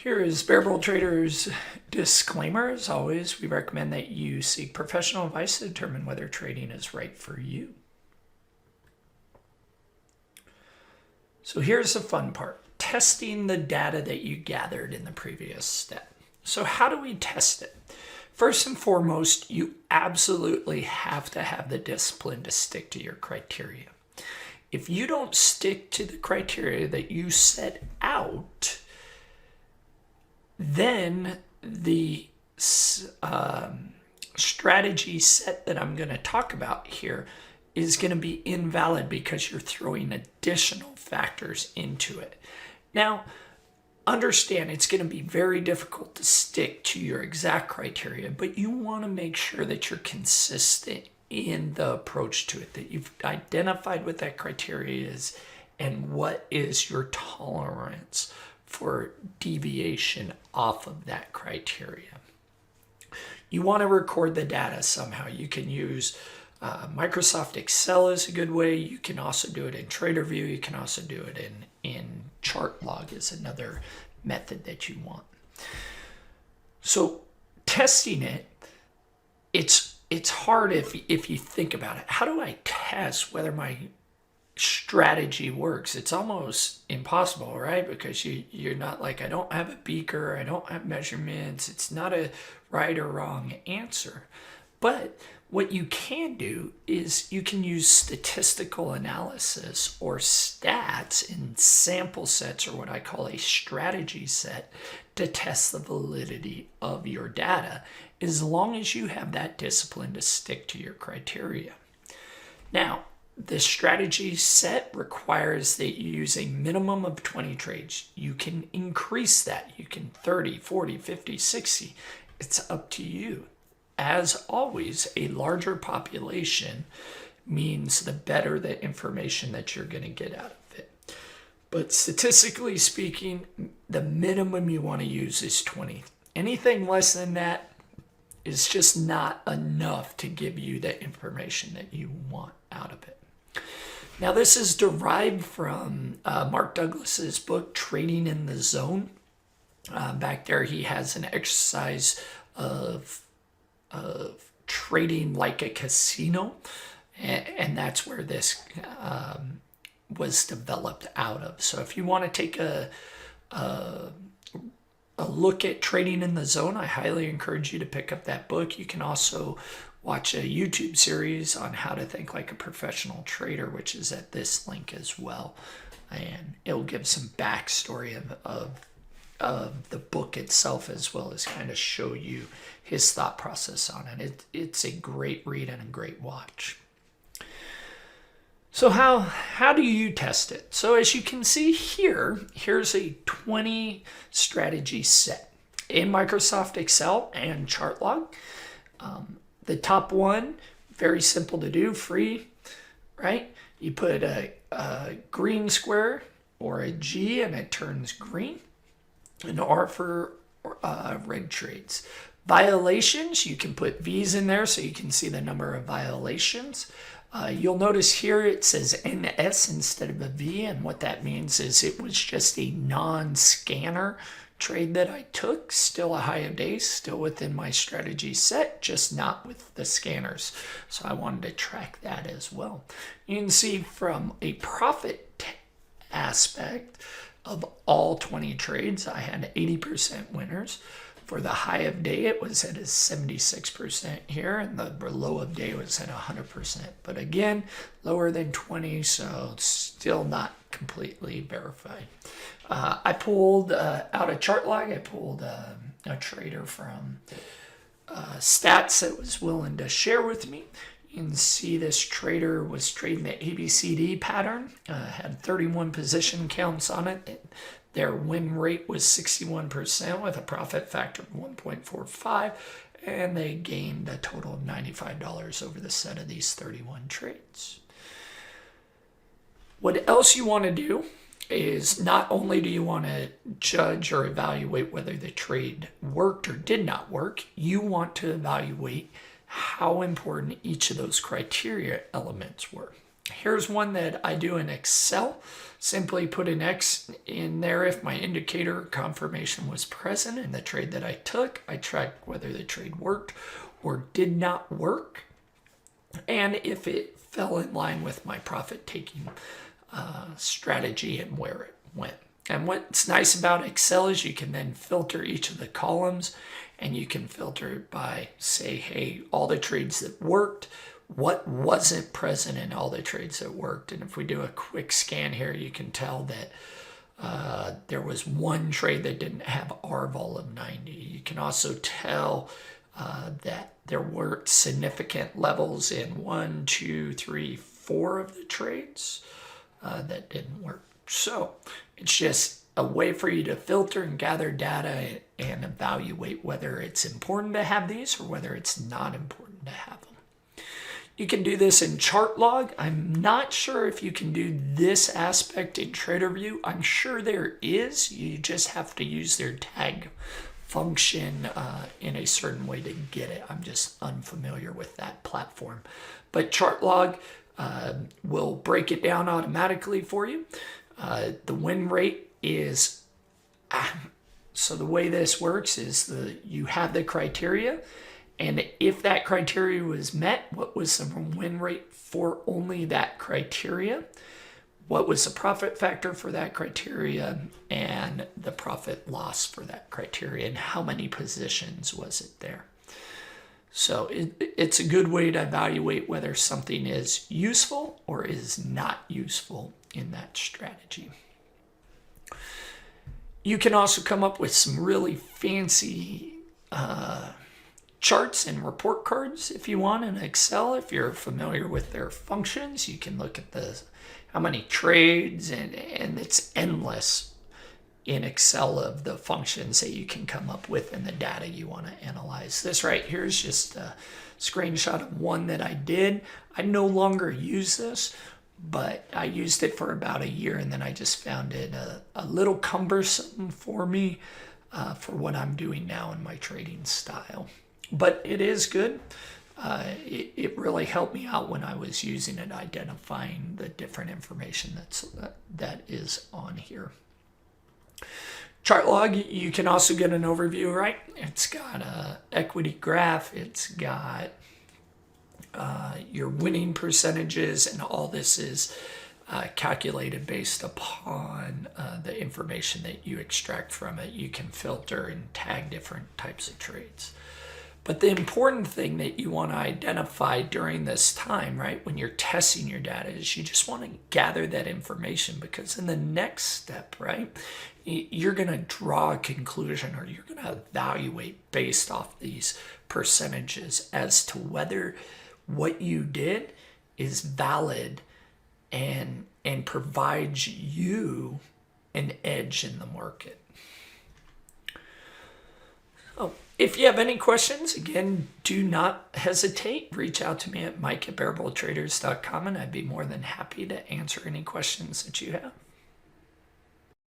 Here is Bear Bull Trader's disclaimer. As always, we recommend that you seek professional advice to determine whether trading is right for you. So here's the fun part, testing the data that you gathered in the previous step. So how do we test it? First and foremost, you absolutely have to have the discipline to stick to your criteria. If you don't stick to the criteria that you set out, then the strategy set that I'm going to talk about here is going to be invalid because you're throwing additional factors into it. Now, understand it's going to be very difficult to stick to your exact criteria, but you want to make sure that you're consistent in the approach to it, that you've identified what that criteria is and what is your tolerance for deviation off of that criteria. You want to record the data somehow. You can use Microsoft Excel is a good way. You can also do it in TraderView. You can also do it in ChartLog is another method that you want. So testing it, it's hard if you think about it. How do I test whether my strategy works? It's almost impossible, right? Because you're not like, I don't have a beaker, I don't have measurements. It's not a right or wrong answer. But what you can do is you can use statistical analysis or stats in sample sets, or what I call a strategy set, to test the validity of your data, as long as you have that discipline to stick to your criteria. Now, the strategy set requires that you use a minimum of 20 trades. You can increase that. You can 30, 40, 50, 60. It's up to you. As always, a larger population means the better the information that you're going to get out of it. But statistically speaking, the minimum you want to use is 20. Anything less than that is just not enough to give you the information that you want out of it. Now, this is derived from Mark Douglas's book, Trading in the Zone. Back there, he has an exercise of trading like a casino, and that's where this was developed out of. So if you want to take a look at Trading in the Zone, I highly encourage you to pick up that book. You can also watch a YouTube series on how to think like a professional trader, which is at this link as well. And it'll give some backstory of the book itself, as well as kind of show you his thought process on it. It's a great read and a great watch. So how do you test it? So as you can see here, here's a 20 strategy set in Microsoft Excel and ChartLog. The top one, very simple to do, free, right? You put a green square or a G and it turns green. An R for red trades. Violations, you can put V's in there so you can see the number of violations. You'll notice here it says NS instead of a V, and what that means is it was just a non-scanner trade that I took, still a high of days, still within my strategy set, just not with the scanners. So I wanted to track that as well. You can see from a profit aspect of all 20 trades, I had 80% winners. For the high of day, it was at a 76% here, and the low of day was at 100%. But again, lower than 20, so still not completely verified. I pulled out a ChartLog. I pulled a trader from Stats that was willing to share with me. You can see this trader was trading the ABCD pattern, had 31 position counts on it. Their win rate was 61% with a profit factor of 1.45, and they gained a total of $95 over the set of these 31 trades. What else you want to do is not only do you want to judge or evaluate whether the trade worked or did not work, you want to evaluate how important each of those criteria elements were. Here's one that I do in Excel. simply put an X in there if my indicator confirmation was present in the trade that I took. I tracked whether the trade worked or did not work, and if it fell in line with my profit taking strategy and where it went. And what's nice about Excel is you can then filter each of the columns, and you can filter it by, say, hey, all the trades that worked, what wasn't present in all the trades that worked. And if we do a quick scan here, you can tell that there was one trade that didn't have R-vol of 90. You can also tell that there were significant levels in 1, 2, 3, 4 of the trades that didn't work. So it's just a way for you to filter and gather data and evaluate whether it's important to have these or whether it's not important to have them. You can do this in chart log. I'm not sure if you can do this aspect in TraderView. I'm sure there is. You just have to use their tag function in a certain way to get it. I'm just unfamiliar with that platform. But chart log will break it down automatically for you. The win rate is, so the way this works is you have the criteria, and if that criteria was met, what was the win rate for only that criteria? What was the profit factor for that criteria, and the profit loss for that criteria, and how many positions was it there? So it's a good way to evaluate whether something is useful or is not useful in that strategy. You can also come up with some really fancy charts and report cards if you want in Excel. If you're familiar with their functions, you can look at how many trades, and it's endless in Excel of the functions that you can come up with and the data you want to analyze. This right here is just a screenshot of one that I did. I no longer use this, but I used it for about a year, and then I just found it a little cumbersome for me for what I'm doing now in my trading style. But it is good. It really helped me out when I was using it, identifying the different information that is on here. Chart log, you can also get an overview, right? It's got a equity graph. It's got your winning percentages, and all this is calculated based upon the information that you extract from it. You can filter and tag different types of trades. But the important thing that you want to identify during this time, right, when you're testing your data, is you just want to gather that information, because in the next step, right, you're going to draw a conclusion, or you're going to evaluate based off these percentages as to whether what you did is valid and provides you an edge in the market. Oh, if you have any questions, again, do not hesitate. Reach out to me at mike@bearbulltraders.com, and I'd be more than happy to answer any questions that you have.